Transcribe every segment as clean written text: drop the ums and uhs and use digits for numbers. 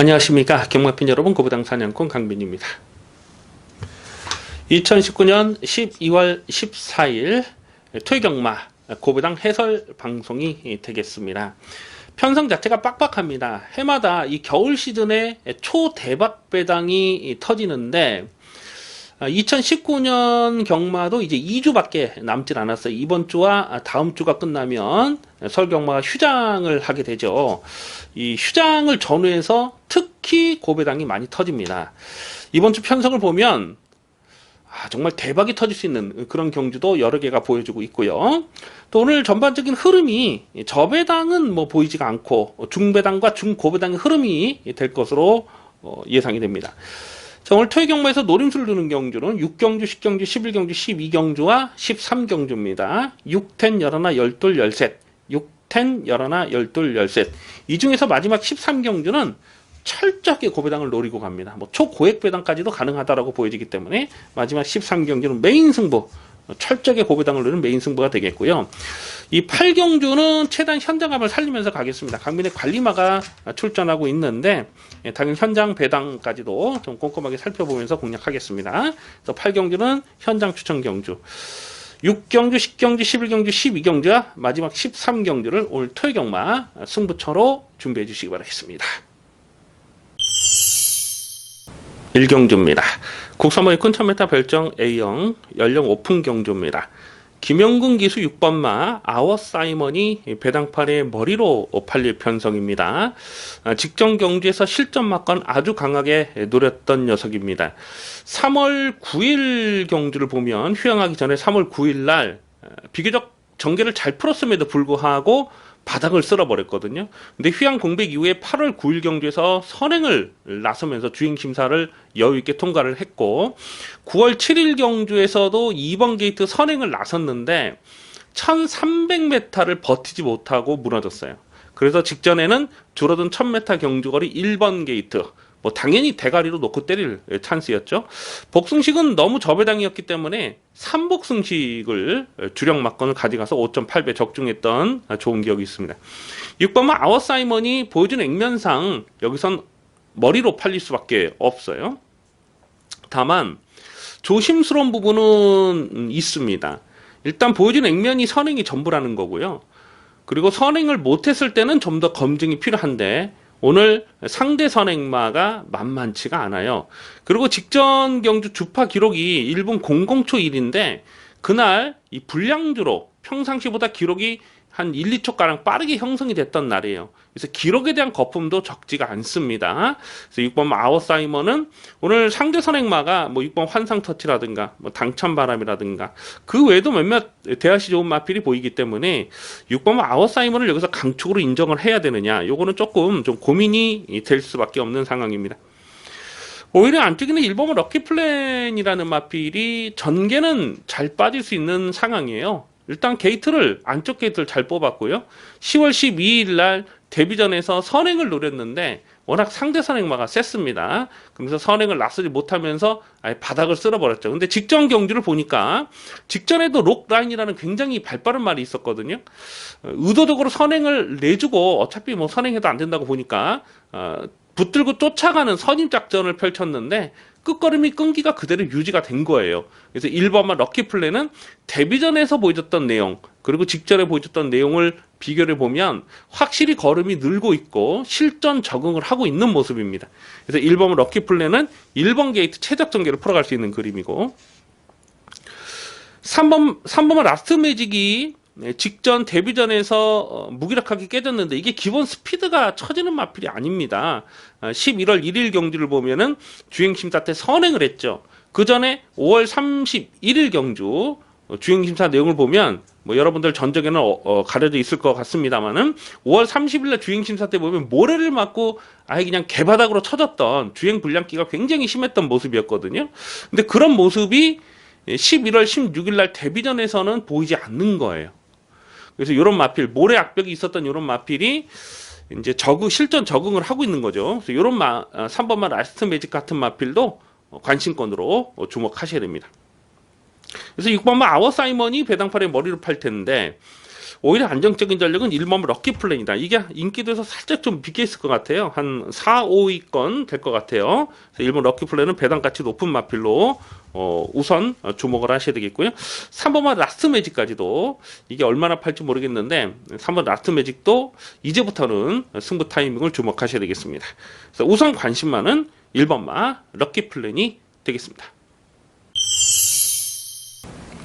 안녕하십니까 경마팬 여러분, 고부당 사냥꾼 강빈입니다. 2019년 12월 14일 토요경마 고부당 해설 방송이 되겠습니다. 편성 자체가 빡빡합니다. 해마다 이 겨울 시즌에 초대박 배당이 터지는데 2019년 경마도 이제 2주밖에 남질 않았어요. 이번 주와 다음 주가 끝나면 설 경마가 휴장을 하게 되죠. 이 휴장을 전후해서 특히 고배당이 많이 터집니다. 이번 주 편성을 보면 정말 대박이 터질 수 있는 그런 경주도 여러 개가 보여주고 있고요. 또 오늘 전반적인 흐름이 저배당은 뭐 보이지가 않고 중배당과 중고배당의 흐름이 될 것으로 예상이 됩니다. 자, 오늘 토요경마에서 노림수를 두는 경주는 6경주, 10경주, 11경주, 12경주와 13경주입니다. 6텐, 11, 12, 13. 6텐, 11, 12, 13. 이 중에서 마지막 13경주는 철저하게 고배당을 노리고 갑니다. 뭐 초고액 배당까지도 가능하다라고 보여지기 때문에 마지막 13경주는 메인 승부, 철저하게 고배당을 노리는 메인 승부가 되겠고요. 이 8경주는 최대한 현장감을 살리면서 가겠습니다. 강민의 관리마가 출전하고 있는데 당연 현장 배당까지도 좀 꼼꼼하게 살펴보면서 공략하겠습니다. 그래서 8경주는 현장 추천 경주, 6경주, 10경주, 11경주, 12경주와 마지막 13경주를 오늘 토요경마 승부처로 준비해 주시기 바라겠습니다. 1경주입니다. 국산모의 큰 1000m 별정 A형 연령 오픈 경주입니다. 김영근 기수 6번마 아워사이먼이 배당팔의 머리로 팔릴 편성입니다. 직전 경주에서 실전 막건 아주 강하게 노렸던 녀석입니다. 3월 9일 경주를 보면 휴양하기 전에 3월 9일 날 비교적 전개를 잘 풀었음에도 불구하고 바닥을 쓸어버렸거든요. 근데 휴양 공백 이후에 8월 9일 경주에서 선행을 나서면서 주행 심사를 여유있게 통과를 했고, 9월 7일 경주에서도 2번 게이트 선행을 나섰는데 1300m를 버티지 못하고 무너졌어요. 그래서 직전에는 줄어든 1000m 경주거리 1번 게이트, 뭐 당연히 대가리로 놓고 때릴 찬스였죠. 복승식은 너무 저배당이었기 때문에 3복승식을 주력 막건을 가져가서 5.8배 적중했던 좋은 기억이 있습니다. 6번마 아워사이먼이 보여준 액면상 여기선 머리로 팔릴 수밖에 없어요. 다만 조심스러운 부분은 있습니다. 일단 보여준 액면이 선행이 전부라는 거고요. 그리고 선행을 못했을 때는 좀 더 검증이 필요한데 오늘 상대 선행마가 만만치가 않아요. 그리고 직전 경주 주파 기록이 1분 00초 1인데 그날 이 불량주로 평상시보다 기록이 한 1, 2초가량 빠르게 형성이 됐던 날이에요. 그래서 기록에 대한 거품도 적지가 않습니다. 그래서 6번 아워사이먼은 오늘 상대 선행마가 뭐 6번 환상터치라든가 뭐 당천바람이라든가 그 외에도 몇몇 대하시 좋은 마필이 보이기 때문에 6번 아워사이먼을 여기서 강축으로 인정을 해야 되느냐, 요거는 조금 좀 고민이 될 수밖에 없는 상황입니다. 오히려 안쪽에는 1번은 럭키플랜이라는 마필이 전개는 잘 빠질 수 있는 상황이에요. 일단 게이트를 안쪽 게이트를 잘 뽑았고요. 10월 12일 날 데뷔전에서 선행을 노렸는데 워낙 상대 선행마가 셌습니다. 그래서 선행을 나서지 못하면서 아예 바닥을 쓸어버렸죠. 근데 직전 경주를 보니까 직전에도 록라인이라는 굉장히 발빠른 말이 있었거든요. 의도적으로 선행을 내주고 어차피 뭐 선행해도 안 된다고 보니까 붙들고 쫓아가는 선임 작전을 펼쳤는데 끝걸음이 끈기가 그대로 유지가 된 거예요. 그래서 1번만 럭키플랜은 데뷔전에서 보여줬던 내용 그리고 직전에 보여줬던 내용을 비교를 보면 확실히 걸음이 늘고 있고 실전 적응을 하고 있는 모습입니다. 그래서 1번 럭키플랜은 1번 게이트 최적 전개를 풀어갈 수 있는 그림이고, 3번은 라스트 매직이 직전 데뷔전에서 무기력하게 깨졌는데 이게 기본 스피드가 처지는 마필이 아닙니다. 11월 1일 경주를 보면은 주행심사 때 선행을 했죠. 그 전에 5월 31일 경주 주행심사 내용을 보면 뭐 여러분들 전적에는 가려져 있을 것 같습니다만은 5월 30일날 주행심사 때 보면 모래를 맞고 아예 그냥 개바닥으로 쳐졌던 주행 불량기가 굉장히 심했던 모습이었거든요. 근데 그런 모습이 11월 16일날 데뷔전에서는 보이지 않는 거예요. 그래서 이런 마필, 모래 악벽이 있었던 이런 마필이 이제 실전 적응을 하고 있는 거죠. 그래서 이런 3번만 라스트 매직 같은 마필도 관심권으로 주목하셔야 됩니다. 그래서 6번만 아워사이먼이 배당팔의 머리를 팔 텐데 오히려 안정적인 전력은 1번 럭키 플랜이다. 이게 인기도에서 살짝 좀 비껴 있을 것 같아요. 한 4, 5위권 될 것 같아요. 1번 럭키 플랜은 배당가치 높은 마필로 우선 주목을 하셔야 되겠고요. 3번만 라스트 매직까지도 이게 얼마나 팔지 모르겠는데 3번 라스트 매직도 이제부터는 승부 타이밍을 주목하셔야 되겠습니다. 그래서 우선 관심만은 1번마 럭키 플랜이 되겠습니다.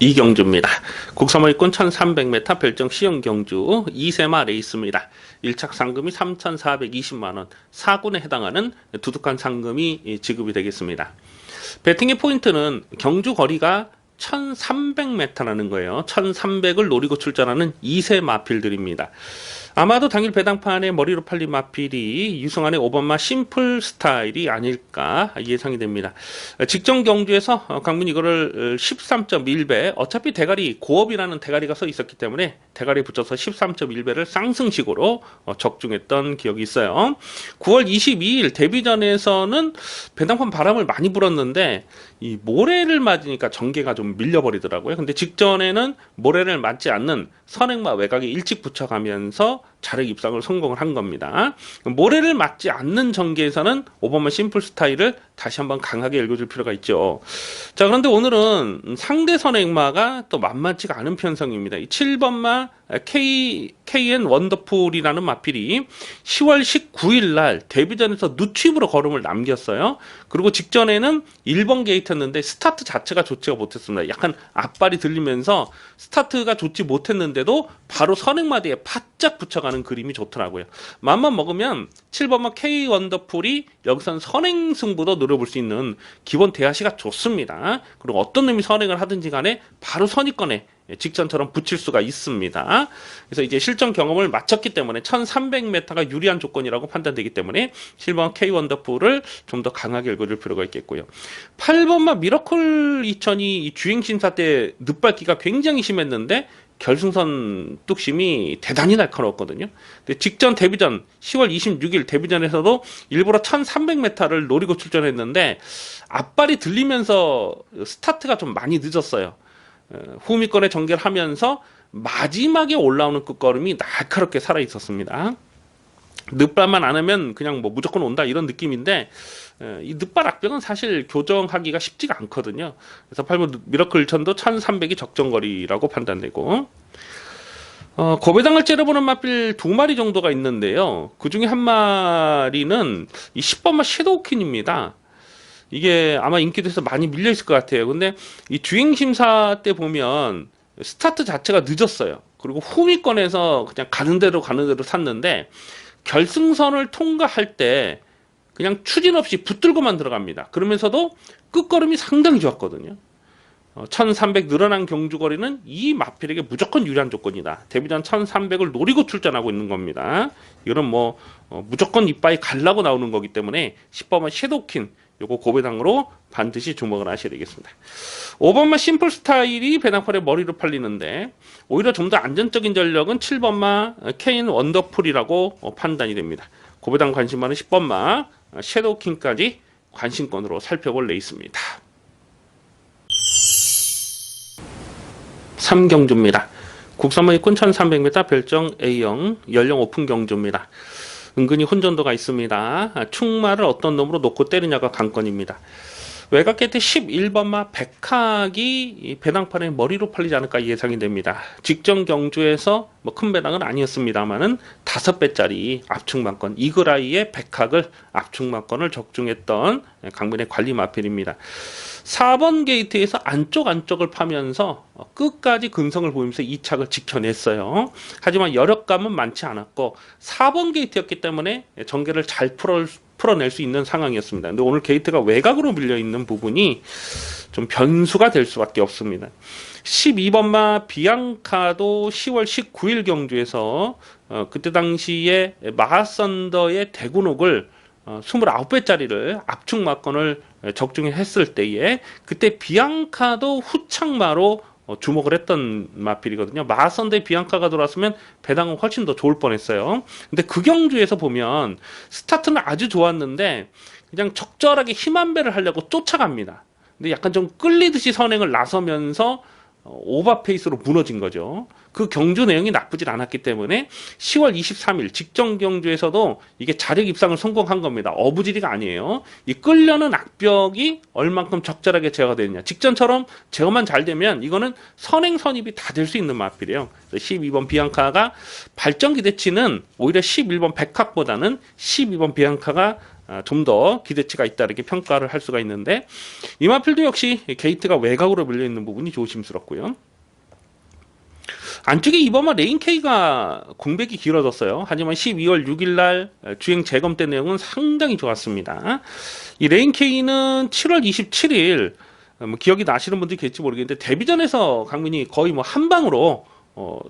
이경주입니다. 국사모의권 1300m 별정 시형경주 2세마 레이스입니다. 1착 상금이 3,420만원, 4군에 해당하는 두둑한 상금이 지급이 되겠습니다. 배팅의 포인트는 경주 거리가 1300m라는 거예요. 1300을 노리고 출전하는 2세 마필들입니다. 아마도 당일 배당판에 머리로 팔린 마필이 유승환의 5번마 심플 스타일이 아닐까 예상이 됩니다. 직전 경주에서 강민이 이거를 13.1배, 어차피 대가리 고업이라는 대가리가 서 있었기 때문에 대가리에 붙여서 13.1배를 쌍승식으로 적중했던 기억이 있어요. 9월 22일 데뷔전에서는 배당판 바람을 많이 불었는데 이 모래를 맞으니까 전개가 좀 밀려버리더라고요. 근데 직전에는 모래를 맞지 않는 선행마 외곽에 일찍 붙여가면서 자력 입상을 성공을 한 겁니다. 모래를 맞지 않는 전개에서는 5번마 심플 스타일을 다시 한번 강하게 읽어줄 필요가 있죠. 자, 그런데 오늘은 상대 선행마가 또 만만치가 않은 편성입니다. 이 7번마 KN 원더풀이라는 마필이 10월 19일 날 데뷔전에서 누칩으로 걸음을 남겼어요. 그리고 직전에는 1번 게이트였는데 스타트 자체가 좋지가 못했습니다. 약간 앞발이 들리면서 스타트가 좋지 못했는데도 바로 선행마디에 바짝 붙여가는 그림이 좋더라고요. 맘만 먹으면 7번마 K 원더풀이 여기선 선행 승부도 노려볼 수 있는 기본 대하시가 좋습니다. 그리고 어떤 놈이 선행을 하든지 간에 바로 선입권에 직전처럼 붙일 수가 있습니다. 그래서 이제 실전 경험을 마쳤기 때문에 1300m가 유리한 조건이라고 판단되기 때문에 7번 K 원더풀을 좀 더 강하게 읽어줄 필요가 있겠고요. 8번마 미러클 2002 주행 심사 때 늦밟기가 굉장히 심했는데 결승선 뚝심이 대단히 날카로웠거든요. 근데 직전 데뷔전 10월 26일 데뷔전에서도 일부러 1300m를 노리고 출전했는데 앞발이 들리면서 스타트가 좀 많이 늦었어요. 후미권에 전개를 하면서 마지막에 올라오는 끝걸음이 날카롭게 살아 있었습니다. 늦발만 안 하면 그냥 뭐 무조건 온다 이런 느낌인데 이 늦발 악병은 사실 교정하기가 쉽지가 않거든요. 그래서 8번 미러클 1000도 1300이 적정거리라고 판단되고 고배당을 째려보는 마필 2마리 정도가 있는데요. 그 중에 한 마리는 이 10번마 섀도우킨입니다. 이게 아마 인기도에서 많이 밀려 있을 것 같아요. 근데 이 주행 심사 때 보면 스타트 자체가 늦었어요. 그리고 후미권에서 그냥 가는 대로 탔는데 결승선을 통과할 때 그냥 추진 없이 붙들고만 들어갑니다. 그러면서도 끝걸음이 상당히 좋았거든요. 1300 늘어난 경주거리는 이 마필에게 무조건 유리한 조건이다. 데뷔전 1300을 노리고 출전하고 있는 겁니다. 이건 뭐 무조건 이빠이 갈라고 나오는 거기 때문에 10번만 섀도우킨 요거 고배당으로 반드시 주목을 하셔야 되겠습니다. 5번마 심플 스타일이 배당팔에 머리로 팔리는데 오히려 좀 더 안전적인 전력은 7번마 KN 원더풀이라고 판단이 됩니다. 고배당 관심 많은 10번마 섀도우킹까지 관심권으로 살펴볼 레이스입니다. 3경주입니다. 국산모의권 1300m 별정 A형 연령 오픈 경주입니다. 은근히 혼전도가 있습니다. 충마를 어떤 놈으로 놓고 때리냐가 관건입니다. 외곽 끝에 11번마 백학이 배당판에 머리로 팔리지 않을까 예상이 됩니다. 직전 경주에서 뭐 큰 배당은 아니었습니다만은 5배짜리 압축만권 이글아이의 백학을 압축만권을 적중했던 강민의 관리 마필입니다. 4번 게이트에서 안쪽을 파면서 끝까지 근성을 보이면서 2착을 지켜냈어요. 하지만 여력감은 많지 않았고 4번 게이트였기 때문에 전개를 잘 풀어낼 수 있는 상황이었습니다. 근데 오늘 게이트가 외곽으로 밀려있는 부분이 좀 변수가 될 수밖에 없습니다. 12번마 비앙카도 10월 19일 경주에서 그때 당시에 마하선더의 대군옥을 29배짜리를 압축 막건을 적중했을 때에 그때 비앙카도 후착마로 주목을 했던 마필이거든요. 마하선더의 비앙카가 들어왔으면 배당은 훨씬 더 좋을 뻔했어요. 근데 그 경주에서 보면 스타트는 아주 좋았는데 그냥 적절하게 힘 한 배를 하려고 쫓아갑니다. 근데 약간 좀 끌리듯이 선행을 나서면서 오버페이스로 무너진 거죠. 그 경주 내용이 나쁘질 않았기 때문에 10월 23일 직전 경주에서도 이게 자력 입상을 성공한 겁니다. 어부지리가 아니에요. 이 끌려는 악벽이 얼만큼 적절하게 제어가 되느냐. 직전처럼 제어만 잘 되면 이거는 선행 선입이 다 될 수 있는 마필이에요. 12번 비앙카가 발전 기대치는 오히려 11번 백학보다는 12번 비앙카가 좀 더 기대치가 있다 이렇게 평가를 할 수가 있는데 이 마필도 역시 게이트가 외곽으로 밀려 있는 부분이 조심스럽고요. 안쪽에 이번만 레인K가 공백이 길어졌어요. 하지만 12월 6일 날 주행 재검 때 내용은 상당히 좋았습니다. 이 레인K는 7월 27일 기억이 나시는 분들이 계실지 모르겠는데 데뷔전에서 강민이 거의 뭐 한 방으로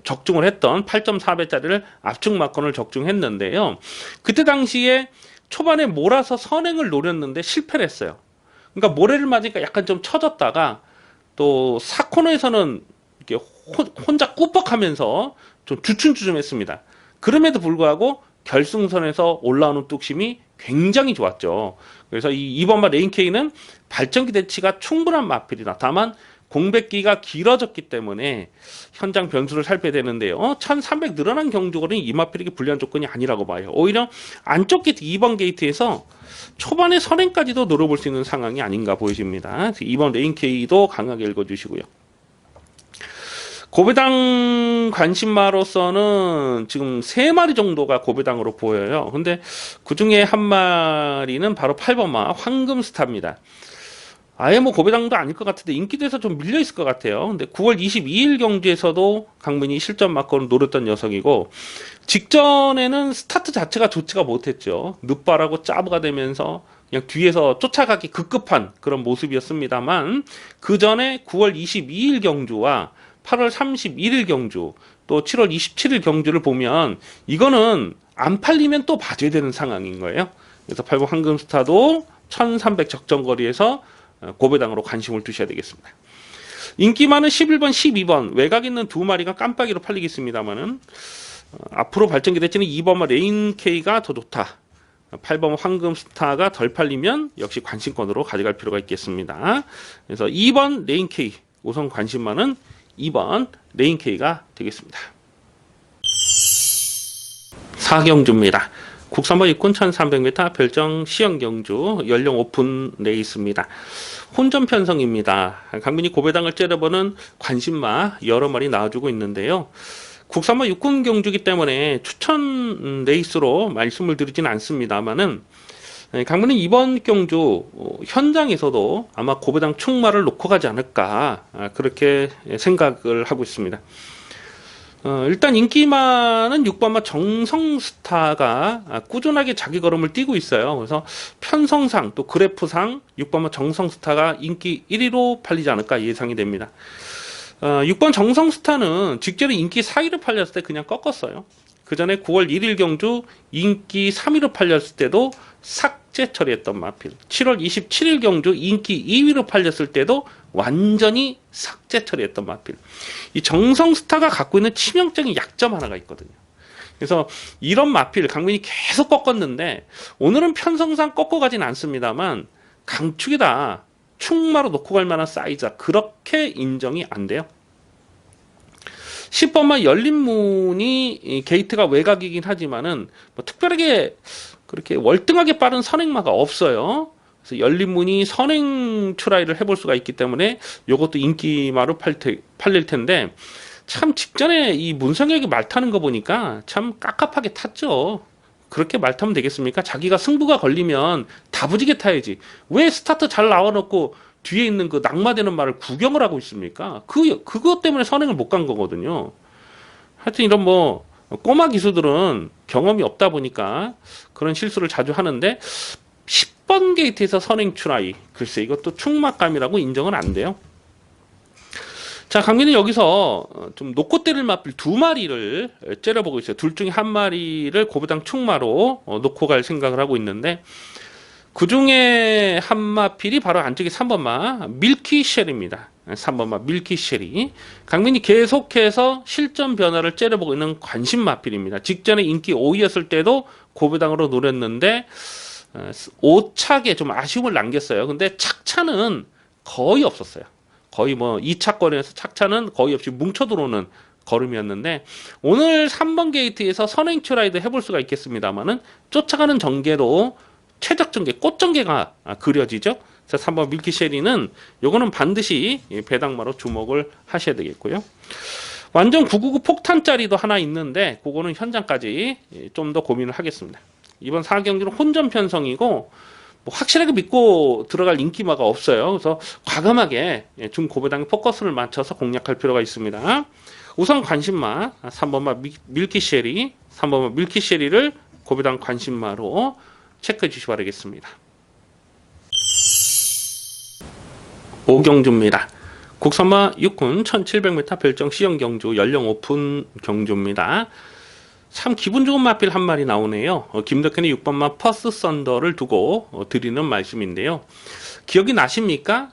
적중을 했던 8.4배짜리를 압축 마건을 적중했는데요. 그때 당시에 초반에 몰아서 선행을 노렸는데 실패를 했어요. 그러니까 모래를 맞으니까 약간 좀 처졌다가 또 4코너에서는 이렇게 혼자 꾸벅하면서 좀 주춤주춤했습니다. 그럼에도 불구하고 결승선에서 올라오는 뚝심이 굉장히 좋았죠. 그래서 이 2번마 레인K는 발전 기대치가 충분한 마필이다. 다만 공백기가 길어졌기 때문에 현장 변수를 살펴야 되는데요. 1300 늘어난 경주거리는 이 마필에게 불리한 조건이 아니라고 봐요. 오히려 안쪽 게이트 2번 게이트에서 초반에 선행까지도 노려볼 수 있는 상황이 아닌가 보여집니다. 2번 레인K도 강하게 읽어주시고요. 고배당 관심마로서는 지금 3마리 정도가 고배당으로 보여요. 근데 그 중에 한 마리는 바로 8번마 황금스타입니다. 아예 뭐 고배당도 아닐 것 같은데 인기도에서 좀 밀려 있을 것 같아요. 근데 9월 22일 경주에서도 강민이 실전 맞고는 노렸던 녀석이고 직전에는 스타트 자체가 좋지가 못했죠. 늦발하고 짜부가 되면서 그냥 뒤에서 쫓아가기 급급한 그런 모습이었습니다만 그 전에 9월 22일 경주와 8월 31일 경주 또 7월 27일 경주를 보면 이거는 안 팔리면 또 봐줘야 되는 상황인 거예요. 그래서 8번 황금스타도 1300 적정거리에서 고배당으로 관심을 두셔야 되겠습니다. 인기 많은 11번, 12번 외곽 있는 두 마리가 깜빡이로 팔리겠습니다만은 앞으로 발전 기대치는 2번마 레인K가 더 좋다. 8번 황금스타가 덜 팔리면 역시 관심권으로 가져갈 필요가 있겠습니다. 그래서 2번 레인K 우선 관심 많은 2번 레인K가 되겠습니다. 4경주입니다. 국산화 육군 1300m 별정 시연경주 연령 오픈 레이스입니다. 혼전 편성입니다. 강민이 고배당을 째려보는 관심마 여러 마리 나와주고 있는데요. 국산화 육군 경주기 때문에 추천 레이스로 말씀을 드리진 않습니다만은 강민은 이번 경주 현장에서도 아마 고배당 충마를 놓고 가지 않을까 그렇게 생각을 하고 있습니다. 일단 인기 많은 6번마 정성스타가 꾸준하게 자기 걸음을 띄고 있어요. 그래서 편성상 또 그래프상 6번마 정성스타가 인기 1위로 팔리지 않을까 예상이 됩니다. 6번 정성스타는 직전에 인기 4위로 팔렸을 때 그냥 꺾었어요. 그 전에 9월 1일 경주 인기 3위로 팔렸을 때도 삭제 처리했던 마필. 7월 27일 경주 인기 2위로 팔렸을 때도 완전히 삭제 처리했던 마필. 이 정성스타가 갖고 있는 치명적인 약점 하나가 있거든요. 그래서 이런 마필 강민이 계속 꺾었는데 오늘은 편성상 꺾어가진 않습니다만 강축이다. 충마로 놓고 갈 만한 사이즈다. 그렇게 인정이 안 돼요. 10번만 열린 문이 게이트가 외곽이긴 하지만은 뭐 특별하게 그렇게 월등하게 빠른 선행마가 없어요. 그래서 열린 문이 선행 트라이를 해볼 수가 있기 때문에 이것도 인기마로 팔릴 텐데 참 직전에 이 문성혁이 말 타는 거 보니까 참 깝깝하게 탔죠. 그렇게 말 타면 되겠습니까? 자기가 승부가 걸리면 다부지게 타야지. 왜 스타트 잘 나와놓고 뒤에 있는 그 낙마되는 말을 구경을 하고 있습니까? 그것 때문에 선행을 못 간 거거든요. 하여튼 이런 뭐 꼬마 기수들은 경험이 없다 보니까 그런 실수를 자주 하는데 10번 게이트에서 선행 트라이 글쎄 이것도 충막감이라고 인정은 안 돼요. 자, 강민은 여기서 좀 놓고 때릴 마필 두 마리를 째려보고 있어요. 둘 중에 한 마리를 고부당 충마로 놓고 갈 생각을 하고 있는데 그 중에 한 마필이 바로 안쪽에 3번마 밀키쉘입니다. 3번마 밀키쉘이 강민이 계속해서 실전 변화를 째려보고 있는 관심 마필입니다. 직전에 인기 5위였을 때도 고부당으로 노렸는데 5착에 좀 아쉬움을 남겼어요. 근데 착차는 거의 없었어요. 거의 뭐 2차권에서 착차는 거의 없이 뭉쳐 들어오는 걸음이었는데 오늘 3번 게이트에서 선행 트라이드 해볼 수가 있겠습니다만은 쫓아가는 전개로 최적 전개, 꽃 전개가 그려지죠. 그래서 3번 밀키쉐리는 요거는 반드시 배당마로 주목을 하셔야 되겠고요. 완전 999 폭탄짜리도 하나 있는데 그거는 현장까지 좀 더 고민을 하겠습니다. 이번 4경기는 혼전 편성이고 뭐 확실하게 믿고 들어갈 인기마가 없어요. 그래서 과감하게 중고배당에 포커스를 맞춰서 공략할 필요가 있습니다. 우선 관심마 3번마 밀키쉐리, 3번마 밀키쉐리를 고배당 관심마로 체크해 주시기 바라겠습니다. 5경주입니다. 국선마 6군 1700m 별정 C형 경주 연령 오픈 경주입니다. 참 기분 좋은 마필 한 마리 나오네요. 김덕현의 6번마 퍼스 썬더를 두고 드리는 말씀인데요. 기억이 나십니까?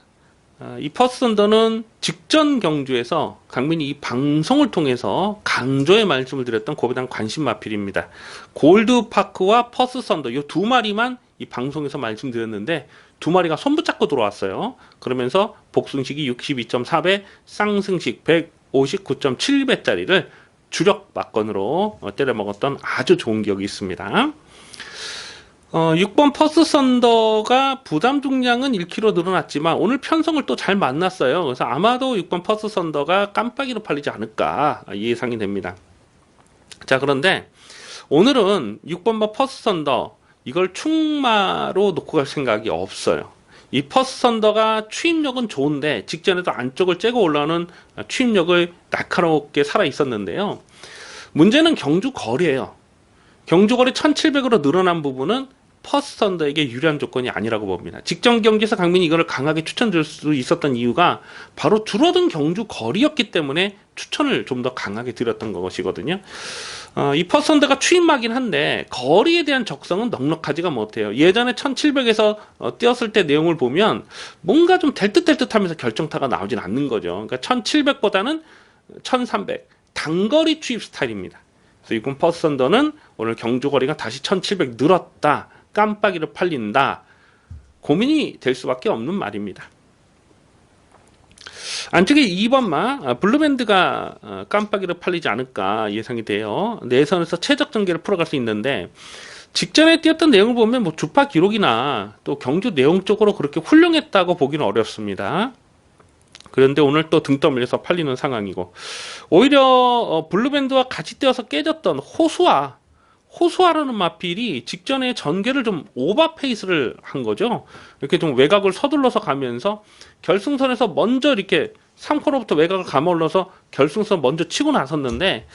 이 퍼스 썬더는 직전 경주에서 강민이 이 방송을 통해서 강조의 말씀을 드렸던 고배당 관심 마필입니다. 골드파크와 퍼스 썬더 이 두 마리만 이 방송에서 말씀드렸는데 두 마리가 손붙잡고 들어왔어요. 그러면서 복승식이 62.4배, 쌍승식 159.7배짜리를 주력 막건으로 때려 먹었던 아주 좋은 기억이 있습니다. 6번 퍼스 썬더가 부담 중량은 1kg 늘어났지만 오늘 편성을 또 잘 만났어요. 그래서 아마도 6번 퍼스 썬더가 깜빡이로 팔리지 않을까 예상이 됩니다. 자, 그런데 오늘은 6번 퍼스 썬더 이걸 충마로 놓고 갈 생각이 없어요. 이 퍼스 썬더가 추임력은 좋은데 직전에도 안쪽을 째고 올라오는 추임력을 날카롭게 살아 있었는데요. 문제는 경주 거리예요. 경주 거리 1700으로 늘어난 부분은 퍼스 썬더에게 유리한 조건이 아니라고 봅니다. 직전 경기에서 강민이 이걸 강하게 추천드릴 수 있었던 이유가 바로 줄어든 경주 거리였기 때문에 추천을 좀 더 강하게 드렸던 것이거든요. 이 퍼스 썬더가 추임마긴 한데 거리에 대한 적성은 넉넉하지가 못해요. 예전에 1700에서 뛰었을 때 내용을 보면 뭔가 좀 될 듯 하면서 결정타가 나오진 않는 거죠. 그러니까 1700보다는 1300 단거리 추입 스타일입니다. 그래서 이번 퍼스 썬더는 오늘 경주 거리가 다시 1700 늘었다, 깜빡이로 팔린다, 고민이 될 수밖에 없는 말입니다. 안쪽에 2번마 블루밴드가 깜빡이로 팔리지 않을까 예상이 돼요. 내선에서 최적 전개를 풀어갈 수 있는데 직전에 뛰었던 내용을 보면 뭐 주파 기록이나 또 경주 내용적으로 그렇게 훌륭했다고 보기는 어렵습니다. 그런데 오늘 또 등 떠밀려서 팔리는 상황이고 오히려 블루밴드와 같이 뛰어서 깨졌던 호수아라는 마필이 직전에 전개를 좀 오버 페이스를 한 거죠. 이렇게 좀 외곽을 서둘러서 가면서 결승선에서 먼저 이렇게 3코너부터 외곽을 감아올라서 결승선 먼저 치고 나섰는데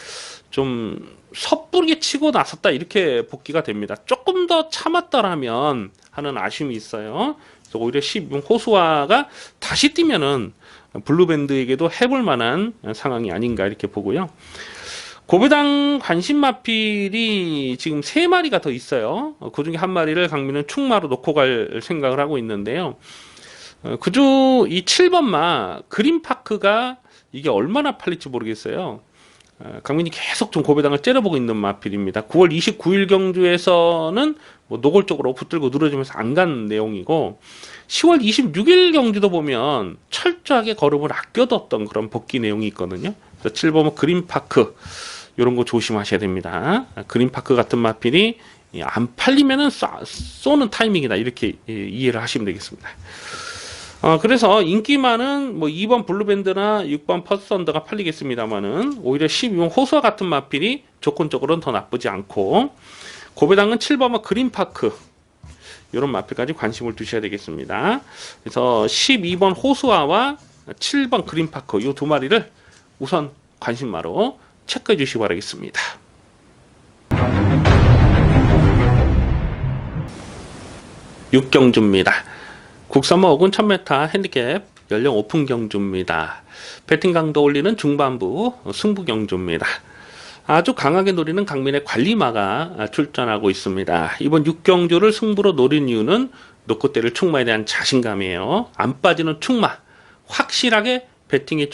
좀 섣부르게 치고 나섰다 이렇게 복귀가 됩니다. 조금 더 참았더라면 하는 아쉬움이 있어요. 그래서 오히려 12번 호수아가 다시 뛰면은 블루밴드에게도 해볼 만한 상황이 아닌가 이렇게 보고요. 고배당 관심 마필이 지금 3마리가 더 있어요. 그 중에 한 마리를 강민은 충마로 놓고 갈 생각을 하고 있는데요. 그중 이 7번마 그린파크가 이게 얼마나 팔릴지 모르겠어요. 강민이 계속 좀 고배당을 째려보고 있는 마필입니다. 9월 29일 경주에서는 뭐 노골적으로 붙들고 늘어지면서 안 간 내용이고 10월 26일 경주도 보면 철저하게 걸음을 아껴뒀던 그런 복귀 내용이 있거든요. 그래서 7번마 그린파크 이런 거 조심하셔야 됩니다. 그린파크 같은 마필이 안 팔리면은 쏘는 타이밍이다 이렇게 이해를 하시면 되겠습니다. 그래서 인기 많은 뭐 2번 블루밴드나 6번 퍼스 썬더가 팔리겠습니다만은 오히려 12번 호수와 같은 마필이 조건적으로는 더 나쁘지 않고 고배당은 7번마 그린파크 이런 마필까지 관심을 두셔야 되겠습니다. 그래서 12번 호수아와 7번 그린파크 이 두 마리를 우선 관심마로 체크해 주시기 바라겠습니다. 6경주입니다. 국선마 5군 1000m 핸디캡 연령 오픈 경주입니다. 배팅 강도 올리는 중반부 승부 경주입니다. 아주 강하게 노리는 강민의 관리마가 출전하고 있습니다. 이번 6경주를 승부로 노린 이유는 놓고 때릴 충마에 대한 자신감이에요. 안 빠지는 충마, 확실하게 배팅의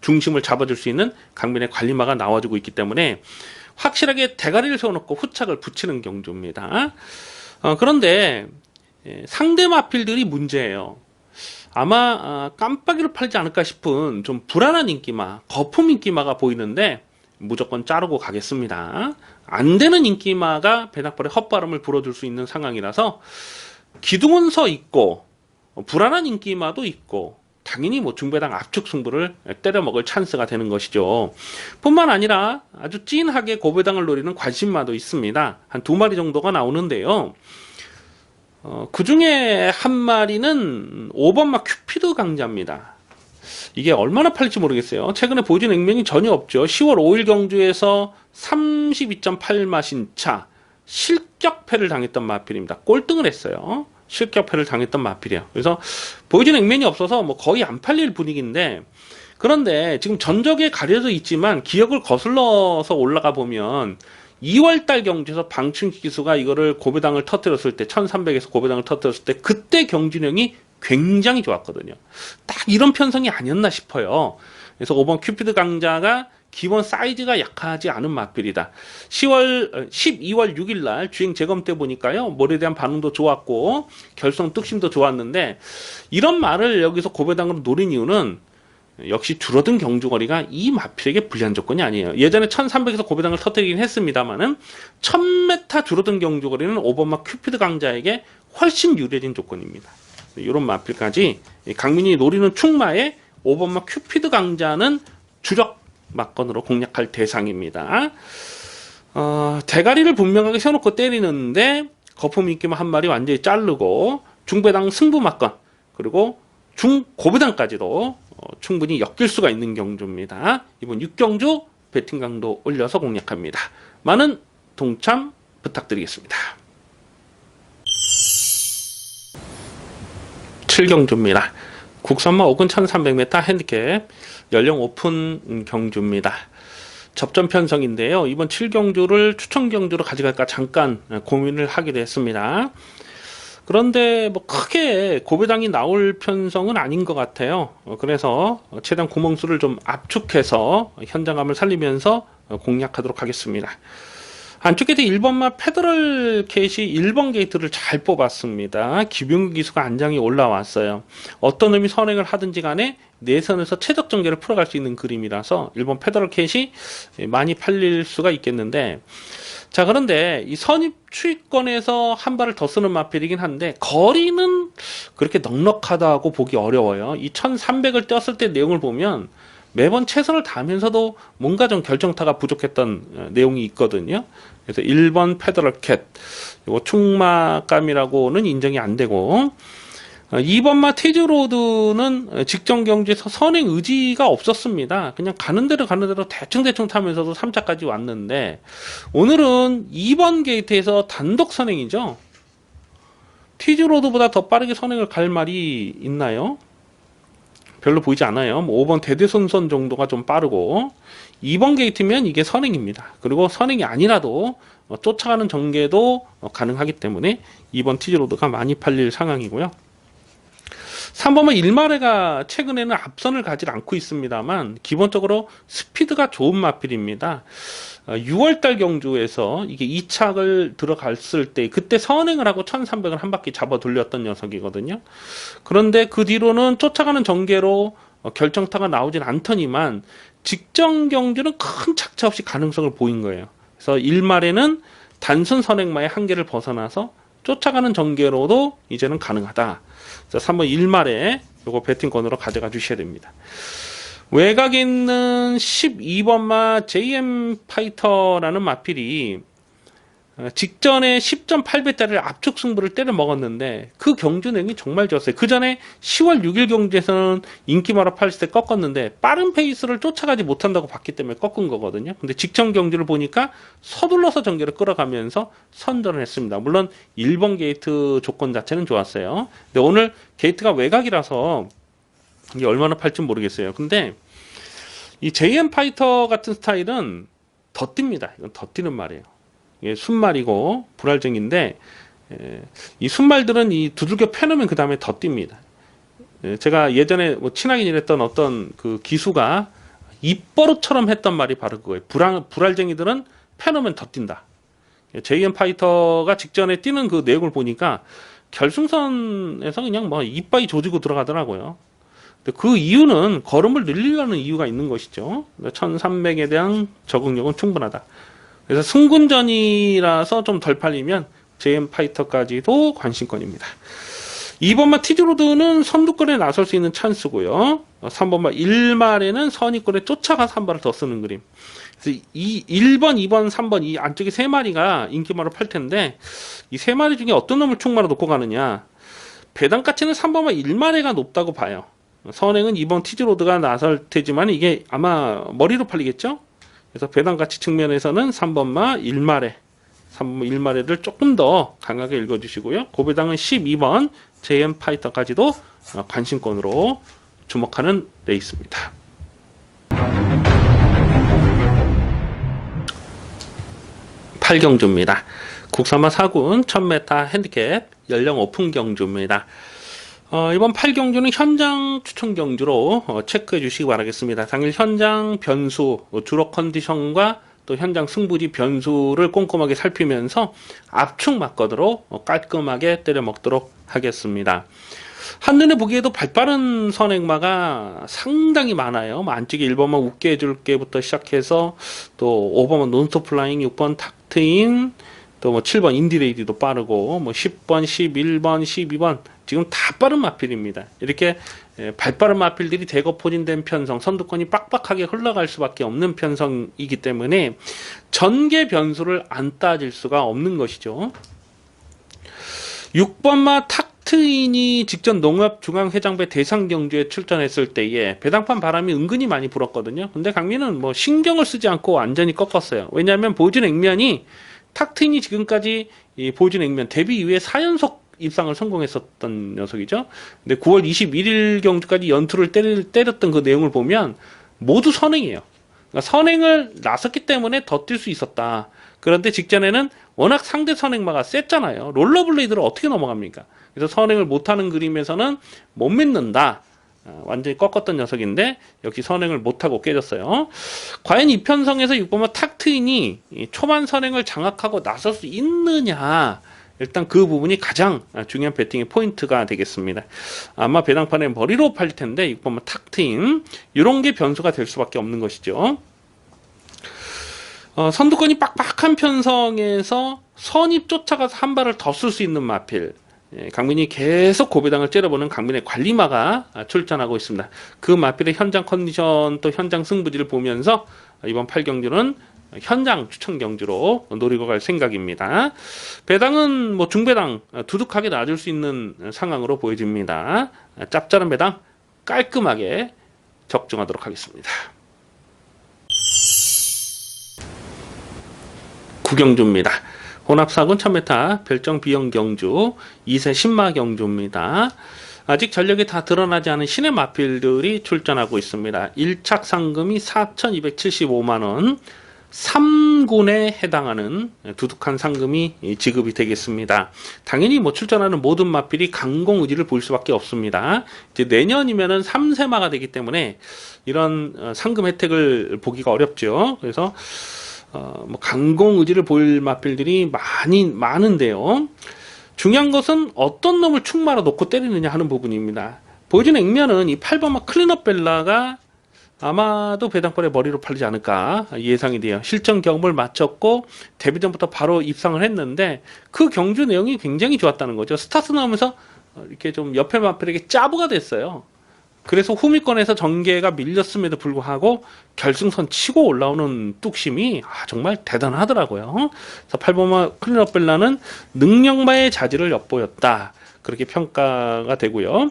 중심을 잡아줄 수 있는 강민의 관리마가 나와주고 있기 때문에 확실하게 대가리를 세워놓고 후착을 붙이는 경주입니다. 그런데 상대 마필들이 문제예요. 아마 깜빡이로 팔지 않을까 싶은 좀 불안한 인기마, 거품 인기마가 보이는데 무조건 자르고 가겠습니다. 안 되는 인기마가 배당벌에 헛바람을 불어줄 수 있는 상황이라서 기둥은 서 있고 불안한 인기마도 있고 당연히 뭐 중배당 압축 승부를 때려 먹을 찬스가 되는 것이죠. 뿐만 아니라 아주 찐하게 고배당을 노리는 관심마도 있습니다. 한 2마리 정도가 나오는데요. 그 중에 한 마리는 5번마 큐피드 강자입니다. 이게 얼마나 팔릴지 모르겠어요. 최근에 보여준 액면이 전혀 없죠. 10월 5일 경주에서 32.8마 신차 실격패를 당했던 마필입니다. 꼴등을 했어요. 실격패를 당했던 마필이에요. 그래서 보여준 액면이 없어서 뭐 거의 안 팔릴 분위기인데, 그런데 지금 전적에 가려져 있지만 기억을 거슬러서 올라가 보면 2월달 경주에서 방충기 기수가 이거를 고배당을 터뜨렸을 때 1300에서 고배당을 터뜨렸을 때 그때 경주력이 굉장히 좋았거든요. 딱 이런 편성이 아니었나 싶어요. 그래서 5번 큐피드 강자가 기본 사이즈가 약하지 않은 마필이다. 12월 6일 날 주행 재검 때 보니까요, 몰에 대한 반응도 좋았고 결성 뚝심도 좋았는데, 이런 말을 여기서 고배당으로 노린 이유는 역시 줄어든 경주거리가 이 마필에게 불리한 조건이 아니에요. 예전에 1300에서 고배당을 터뜨리긴 했습니다만은 1000m 줄어든 경주거리는 5번마 큐피드 강자에게 훨씬 유리해진 조건입니다. 이런 마필까지 강민이 노리는 충마에 5번마 큐피드 강자는 주력 막건으로 공략할 대상입니다. 대가리를 분명하게 세워놓고 때리는데 거품 인기만 한 마리 완전히 자르고 중배당 승부 막건, 그리고 중고배당까지도 충분히 엮일 수가 있는 경주입니다. 이번 6경주 배팅 강도 올려서 공략합니다. 많은 동참 부탁드리겠습니다. 7경주입니다. 국산마 5근 1300m 핸디캡 연령 오픈 경주입니다. 접전 편성인데요. 이번 7경주를 추천 경주로 가져갈까 잠깐 고민을 하기도 했습니다. 그런데 뭐 크게 고배당이 나올 편성은 아닌 것 같아요. 그래서 최대한 구멍수를 좀 압축해서 현장감을 살리면서 공략하도록 하겠습니다. 안쪽 게이트 1번마 페더럴 캣이 1번 게이트를 잘 뽑았습니다. 기병 기수가 안장이 올라왔어요. 어떤 의미 선행을 하든지 간에 내선에서 최적 전개를 풀어갈 수 있는 그림이라서 1번 페더럴 캣이 많이 팔릴 수가 있겠는데, 자, 그런데 이 선입 추위권에서 한 발을 더 쓰는 마필이긴 한데 거리는 그렇게 넉넉하다고 보기 어려워요. 이 1300을 떴을 때 내용을 보면 매번 최선을 다하면서도 뭔가 좀 결정타가 부족했던 내용이 있거든요. 그래서 1번 페더럴 캣, 이거 충마감이라고는 인정이 안 되고, 2번마 테이즈로드는 직전 경주에서 선행 의지가 없었습니다. 그냥 가는 대로 대충 타면서도 3차까지 왔는데, 오늘은 2번 게이트에서 단독 선행이죠. 테이즈로드보다 더 빠르게 선행을 갈 말이 있나요? 별로 보이지 않아요. 5번 대대손선 정도가 좀 빠르고, 2번 게이트면 이게 선행입니다. 그리고 선행이 아니라도 쫓아가는 전개도 가능하기 때문에 2번 티즈로드가 많이 팔릴 상황이고요. 3번은 일마레가 최근에는 앞선을 가지 않고 있습니다만 기본적으로 스피드가 좋은 마필입니다. 6월달 경주에서 이게 2착을 들어갔을 때 그때 선행을 하고 1300을 한 바퀴 잡아 돌렸던 녀석이거든요. 그런데 그 뒤로는 쫓아가는 전개로 결정타가 나오진 않더니만 직전 경주는 큰 착차 없이 가능성을 보인 거예요. 그래서 일말에는 단순 선행마의 한계를 벗어나서 쫓아가는 전개로도 이제는 가능하다. 자, 3번 일말에 요거 배팅권으로 가져가 주셔야 됩니다. 외곽에 있는 12번마 JM 파이터라는 마필이 직전에 10.8배짜리 압축 승부를 때려 먹었는데 그 경주 내용이 정말 좋았어요. 그 전에 10월 6일 경주에서는 인기마라 팔을 때 꺾었는데 빠른 페이스를 쫓아가지 못한다고 봤기 때문에 꺾은 거거든요. 근데 직전 경주를 보니까 서둘러서 전개를 끌어가면서 선전을 했습니다. 물론 1번 게이트 조건 자체는 좋았어요. 근데 오늘 게이트가 외곽이라서 이게 얼마나 팔지 모르겠어요. 근데 이 JM 파이터 같은 스타일은 더 뜁니다. 이건 더 뛰는 말이에요. 이게 순말이고 불알쟁인데, 이 순말들은 이 두들겨 패놓으면 그 다음에 더 뜁니다. 제가 예전에 뭐 친하게 일했던 어떤 그 기수가 입버릇처럼 했던 말이 바로 그거예요. 불알쟁이들은 패놓으면 더 뛴다. JM 파이터가 직전에 뛰는 그 내용을 보니까 결승선에서 그냥 뭐 이빠이 조지고 들어가더라고요. 근데 그 이유는 걸음을 늘리려는 이유가 있는 것이죠. 1300에 대한 적응력은 충분하다. 그래서 승군전이라서 좀 덜 팔리면 JM 파이터까지도 관심권입니다. 2번마 티즈로드는 선두권에 나설 수 있는 찬스고요. 3번마 1말에는 선의권에 쫓아가서 한 발을 더 쓰는 그림. 그래서 이 1번, 2번, 3번 이 안쪽에 세 마리가 인기마로 팔 텐데 이 세 마리 중에 어떤 놈을 충마로 놓고 가느냐. 배당 가치는 3번마 1마리가 높다고 봐요. 선행은 2번 티즈로드가 나설 테지만 이게 아마 머리로 팔리겠죠? 그래서 배당 가치 측면에서는 3번마 1마리 3번마 1마리를 조금 더 강하게 읽어주시고요. 고배당은 12번 JM 파이터까지도 관심권으로 주목하는 레이스입니다. 8경주입니다. 국산마 4군 1000m 핸디캡 연령 오픈 경주입니다. 이번 8경주는 현장 추천 경주로 체크해 주시기 바라겠습니다. 당일 현장 변수, 주로 컨디션과 또 현장 승부지 변수를 꼼꼼하게 살피면서 압축 막건으로 깔끔하게 때려 먹도록 하겠습니다. 한눈에 보기에도 발빠른 선행마가 상당히 많아요. 안쪽에 1번만 웃게 해줄게부터 시작해서 또 5번만 논스톱 플라잉, 6번 탁트인, 또 뭐 7번 인디레이디도 빠르고 뭐 10번, 11번, 12번 지금 다 빠른 마필입니다. 이렇게 발빠른 마필들이 대거 포진된 편성, 선두권이 빡빡하게 흘러갈 수밖에 없는 편성이기 때문에 전개 변수를 안 따질 수가 없는 것이죠. 6번마 탁트인이 직전 농협중앙회장배 대상경주에 출전했을 때에 배당판 바람이 은근히 많이 불었거든요. 근데 강민은 뭐 신경을 쓰지 않고 완전히 꺾었어요. 왜냐하면 보여준 액면이 탁트인이 지금까지 이 보여준 액면 데뷔 이후에 4연속 입상을 성공했었던 녀석이죠. 근데 9월 21일 경주까지 연투를 때렸던 그 내용을 보면 모두 선행이에요. 그러니까 선행을 나섰기 때문에 더 뛸 수 있었다. 그런데 직전에는 워낙 상대 선행마가 셌잖아요. 롤러블레이드를 어떻게 넘어갑니까? 그래서 선행을 못하는 그림에서는 못 믿는다. 완전히 꺾었던 녀석인데 역시 선행을 못하고 깨졌어요. 과연 이 편성에서 6번마 탁트인이 초반 선행을 장악하고 나설 수 있느냐, 일단 그 부분이 가장 중요한 배팅의 포인트가 되겠습니다. 아마 배당판에 머리로 팔릴 텐데 6번마 탁트인 이런 게 변수가 될 수밖에 없는 것이죠. 선두권이 빡빡한 편성에서 선입 쫓아가서 한 발을 더 쓸 수 있는 마필, 강민이 계속 고배당을 째려보는 강민의 관리마가 출전하고 있습니다. 그 마필의 현장 컨디션 또 현장 승부지를 보면서 이번 8경주는 현장 추천 경주로 노리고 갈 생각입니다. 배당은 뭐 중배당 두둑하게 놔줄 수 있는 상황으로 보여집니다. 짭짤한 배당 깔끔하게 적중하도록 하겠습니다. 9경주입니다. 혼합사군 1000m 별정 비영 경주 2세 신마 경주입니다. 아직 전력이 다 드러나지 않은 신의 마필들이 출전하고 있습니다. 1착 상금이 4,275만원, 3군에 해당하는 두둑한 상금이 지급이 되겠습니다. 당연히 뭐 출전하는 모든 마필이 강공 의지를 볼 수밖에 없습니다. 이제 내년이면은 3세마가 되기 때문에 이런 상금 혜택을 보기가 어렵죠. 그래서 뭐 강공 의지를 볼 마필들이 많은데요. 중요한 것은 어떤 놈을 축마로 놓고 때리느냐 하는 부분입니다. 보여준 액면은 이 8번마 클린업 벨라가 아마도 배당권의 머리로 팔리지 않을까 예상이 돼요. 실전 경험을 마쳤고 데뷔 전부터 바로 입상을 했는데 그 경주 내용이 굉장히 좋았다는 거죠. 스타트 나오면서 이렇게 좀 옆에 마필에게 짜부가 됐어요. 그래서 후미권에서 전개가 밀렸음에도 불구하고 결승선 치고 올라오는 뚝심이 정말 대단하더라고요. 그래서 8번마 클린업 벨라는 능력마의 자질을 엿보였다. 그렇게 평가가 되고요.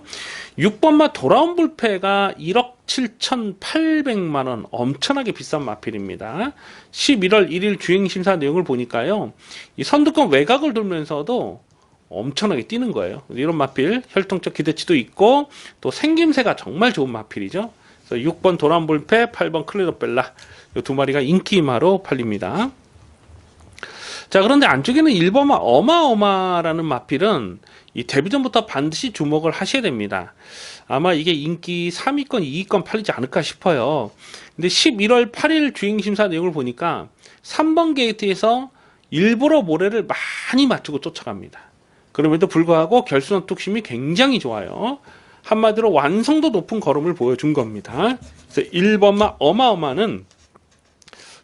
6번마 돌아온 불패가 1억 7,800만원 엄청나게 비싼 마필입니다. 11월 1일 주행심사 내용을 보니까요. 이 선두권 외곽을 돌면서도 엄청나게 뛰는 거예요. 이런 마필 혈통적 기대치도 있고 또 생김새가 정말 좋은 마필이죠. 그래서 6번 도란 불패, 8번 클리너 벨라 이 두 마리가 인기마로 팔립니다. 자, 그런데 안쪽에는 1번마 어마어마라는 마필은 이 데뷔 전부터 반드시 주목을 하셔야 됩니다. 아마 이게 인기 3위권, 2위권 팔리지 않을까 싶어요. 근데 11월 8일 주행심사 내용을 보니까 3번 게이트에서 일부러 모래를 많이 맞추고 쫓아갑니다. 그럼에도 불구하고 결승선 뚝심이 굉장히 좋아요. 한마디로 완성도 높은 걸음을 보여준 겁니다. 그래서 1번마 어마어마는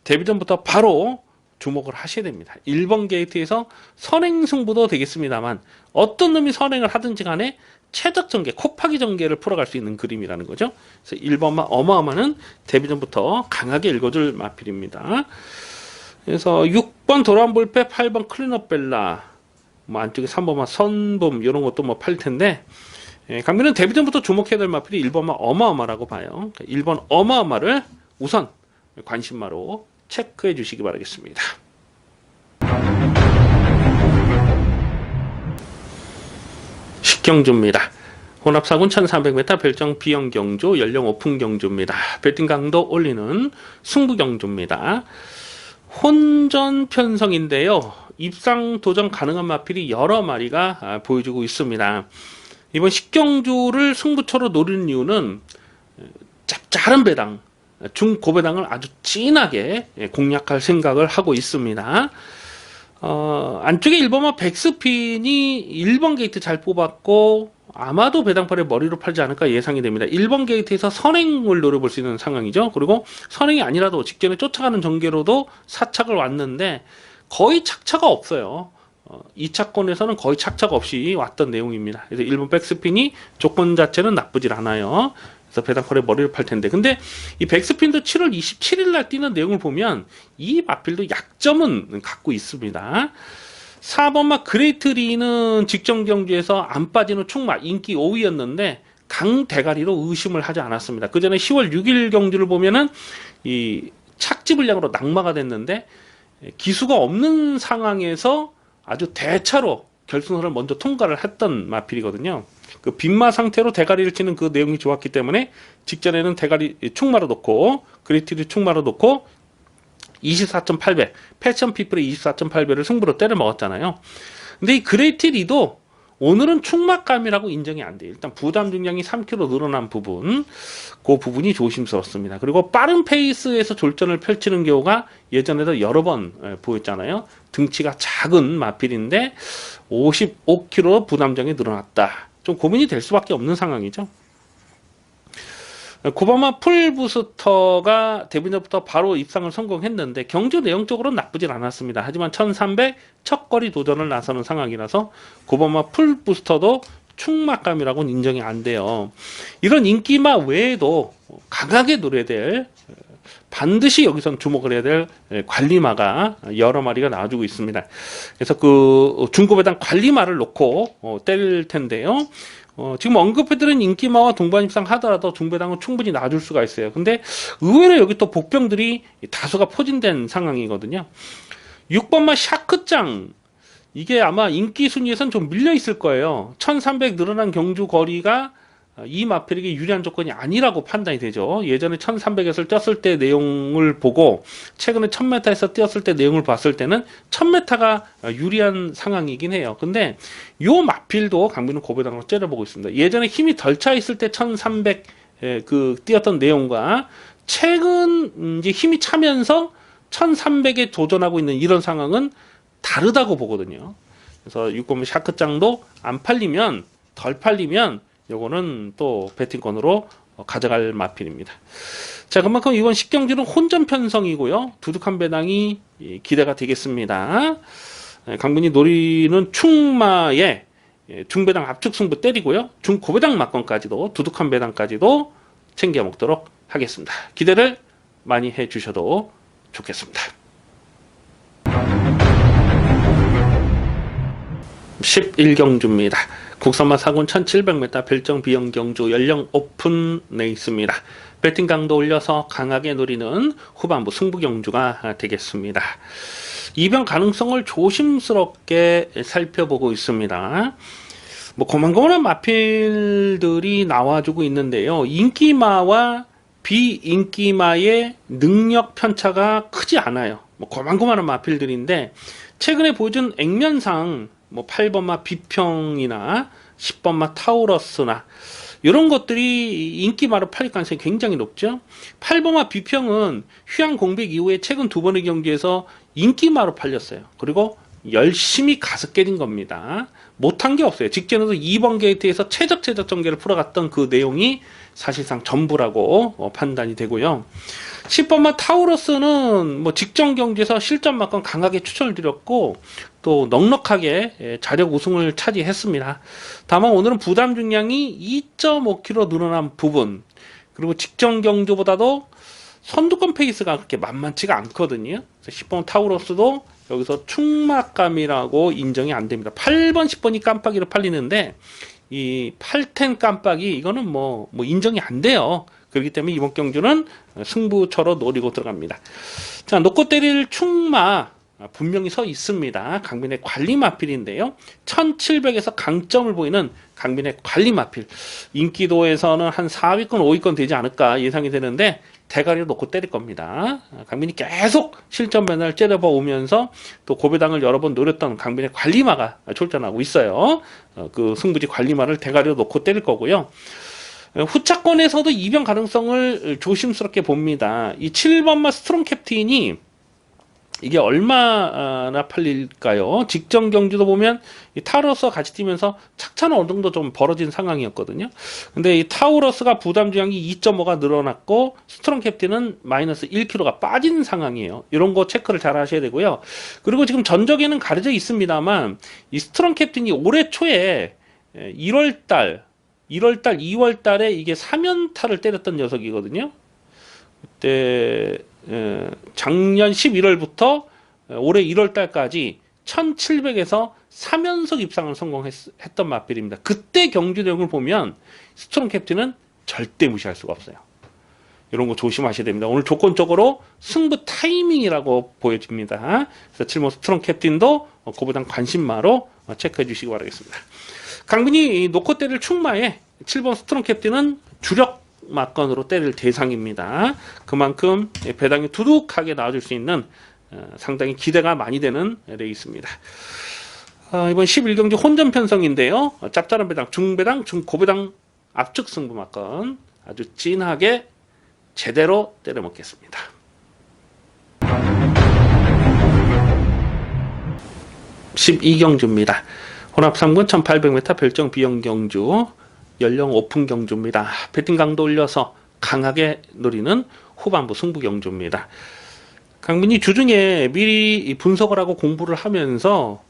데뷔전부터 바로 주목을 하셔야 됩니다. 1번 게이트에서 선행 승부도 되겠습니다만 어떤 놈이 선행을 하든지 간에 최적 전개, 곱하기 전개를 풀어갈 수 있는 그림이라는 거죠. 그래서 1번마 어마어마는 데뷔전부터 강하게 읽어줄 마필입니다. 그래서 6번 도란 볼페, 8번 클린업 벨라, 뭐 안쪽에 3번마 선봄 이런 것도 뭐 팔 텐데, 강민은 데뷔전부터 주목해야 될 마필이 1번마 어마어마라고 봐요. 1번 어마어마를 우선 관심마로 체크해 주시기 바라겠습니다. 식경주입니다. 혼합사군 1300m 별정 B형 경주, 연령 오픈 경주입니다. 배팅 강도 올리는 승부 경주입니다. 혼전 편성인데요. 입상 도전 가능한 마필이 여러 마리가 보여주고 있습니다. 이번 식경주를 승부처로 노리는 이유는 짭짤한 배당, 중고배당을 아주 진하게 공략할 생각을 하고 있습니다. 안쪽에 1번마 백스핀이 1번 게이트 잘 뽑았고 아마도 배당팔에 머리로 팔지 않을까 예상이 됩니다. 1번 게이트에서 선행을 노려볼 수 있는 상황이죠. 그리고 선행이 아니라도 직전에 쫓아가는 전개로도 사착을 왔는데 거의 착차가 없어요. 2차권에서는 거의 착차가 없이 왔던 내용입니다. 그래서 1번 백스핀이 조건 자체는 나쁘질 않아요. 그래서 배당팔에 머리를 팔 텐데, 근데 이 백스핀도 7월 27일 날 뛰는 내용을 보면 이 마필도 약점은 갖고 있습니다. 4번마 그레이트리는 직전 경주에서 안 빠지는 충마 인기 5위였는데 강 대가리로 의심을 하지 않았습니다. 그 전에 10월 6일 경주를 보면은 이 착지 불량으로 낙마가 됐는데 기수가 없는 상황에서 아주 대차로 결승선을 먼저 통과를 했던 마필이거든요. 그 빈마 상태로 대가리를 치는 그 내용이 좋았기 때문에 직전에는 대가리 충마로 놓고 그레이트리 충마로 놓고 24.8배 패션 피플의 24.8배를 승부로 때려 먹었잖아요. 근데 이 그레이트리도 오늘은 충막감이라고 인정이 안 돼요. 일단 부담 중량이 3kg 늘어난 부분, 그 부분이 조심스럽습니다. 그리고 빠른 페이스에서 졸전을 펼치는 경우가 예전에도 여러 번 보였잖아요. 등치가 작은 마필인데 55kg 부담장이 늘어났다. 좀 고민이 될 수밖에 없는 상황이죠. 9번마 풀부스터가 데뷔전부터 바로 입상을 성공했는데 경주 내용적으로는 나쁘진 않았습니다. 하지만 1300 첫거리 도전을 나서는 상황이라서 9번마 풀부스터도 충막감이라고는 인정이 안 돼요. 이런 인기마 외에도 강하게 노려야 될, 반드시 여기선 주목을 해야 될 관리마가 여러 마리가 나와주고 있습니다. 그래서 그 중고배당 관리마를 놓고 때릴 텐데요. 지금 언급해드린 인기마와 동반 입상 하더라도 중배당은 충분히 놔줄 수가 있어요. 근데 의외로 여기 또 복병들이 다수가 포진된 상황이거든요. 6번마 샤크짱, 이게 아마 인기 순위에선 좀 밀려 있을 거예요. 1300 늘어난 경주 거리가 이 마필에게 유리한 조건이 아니라고 판단이 되죠. 예전에 1300에서 뛰었을 때 내용을 보고 최근에 1000m에서 뛰었을 때 내용을 봤을 때는 1000m가 유리한 상황이긴 해요. 근데 요 마필도 강민은 고배당으로 째려보고 있습니다. 예전에 힘이 덜 차 있을 때 1300 그 뛰었던 내용과 최근 이제 힘이 차면서 1300에 도전하고 있는 이런 상황은 다르다고 보거든요. 그래서 6번마 샤크짱도 안 팔리면, 덜 팔리면 요거는 또 배팅권으로 가져갈 마필입니다. 자, 그만큼 이번 식경주는 혼전 편성이고요. 두둑한 배당이 기대가 되겠습니다. 강민이 노리는 충마에 중배당 압축 승부 때리고요. 중고배당 막건까지도, 두둑한 배당까지도 챙겨 먹도록 하겠습니다. 기대를 많이 해 주셔도 좋겠습니다. 11경주입니다. 국산마 사군 1700m 별정 B형 경주 연령 오픈돼 있습니다. 배팅 강도 올려서 강하게 노리는 후반부 승부 경주가 되겠습니다. 이변 가능성을 조심스럽게 살펴보고 있습니다. 뭐 고만고만한 마필들이 나와주고 있는데요. 인기마와 비인기마의 능력 편차가 크지 않아요. 뭐 고만고만한 마필들인데 최근에 보여준 액면상 뭐 8번마 비평이나 10번마 타우러스나 이런 것들이 인기마로 팔릴 가능성이 굉장히 높죠. 8번마 비평은 휴양 공백 이후에 최근 두 번의 경기에서 인기마로 팔렸어요. 그리고 열심히 가서 깨진 겁니다. 못한 게 없어요. 직전에도 2번 게이트에서 최적 전개를 풀어갔던 그 내용이 사실상 전부라고 판단이 되고요. 10번마 타우러스는 뭐 직전 경기에서 실전만큼 강하게 추천을 드렸고 또 넉넉하게 자력 우승을 차지했습니다. 다만 오늘은 부담 중량이 2.5kg 늘어난 부분, 그리고 직전 경주보다도 선두권 페이스가 그렇게 만만치가 않거든요. 10번 타우러스도 여기서 충막감이라고 인정이 안 됩니다. 8번, 10번이 깜빡이로 팔리는데 이 8텐 깜빡이 이거는 뭐 인정이 안 돼요. 그렇기 때문에 이번 경주는 승부처로 노리고 들어갑니다. 자, 놓고 때릴 충마 분명히 서 있습니다. 강민의 관리 마필인데요. 1700에서 강점을 보이는 강민의 관리 마필. 인기도에서는 한 4위권, 5위권 되지 않을까 예상이 되는데 대가리로 놓고 때릴 겁니다. 강민이 계속 실전 변화를 째려봐 오면서 또 고배당을 여러 번 노렸던 강민의 관리마가 출전하고 있어요. 그 승부지 관리마를 대가리로 놓고 때릴 거고요. 후차권에서도 이변 가능성을 조심스럽게 봅니다. 이 7번마 스트롱 캡틴이 이게 얼마나 팔릴까요? 직전 경주도 보면 이 타우러스와 같이 뛰면서 착차는 어느 정도 좀 벌어진 상황이었거든요. 근데 이 타우러스가 부담 중량이 2.5가 늘어났고 스트롱 캡틴은 마이너스 1kg가 빠진 상황이에요. 이런 거 체크를 잘 하셔야 되고요. 그리고 지금 전적에는 가려져 있습니다만 이 스트롱 캡틴이 올해 초에 1월달, 2월달에 이게 3연타를 때렸던 녀석이거든요. 그때 작년 11월부터 올해 1월달까지 1700에서 3연속 입상을 성공했던 마필입니다. 그때 경주 내용을 보면 스트롱 캡틴은 절대 무시할 수가 없어요. 이런 거 조심하셔야 됩니다. 오늘 조건적으로 승부 타이밍이라고 보여집니다. 그래서 7번 스트롱 캡틴도 고부당 관심마로 체크해 주시기 바라겠습니다. 강민이 놓고 때릴 충마에 7번 스트롱 캡틴은 주력 막건으로 때릴 대상입니다. 그만큼 배당이 두둑하게 나와줄 수 있는 상당히 기대가 많이 되는 레이스입니다. 이번 11경기 혼전 편성인데요. 짭짤한 배당, 중배당, 중고배당 압축 승부 막건 아주 진하게 제대로 때려 먹겠습니다. 12경주입니다. 혼합 3군 1800m 별정 비용 경주, 연령 오픈 경주입니다. 배팅 강도 올려서 강하게 노리는 후반부 승부 경주입니다. 강민이 주중에 미리 분석을 하고 공부를 하면서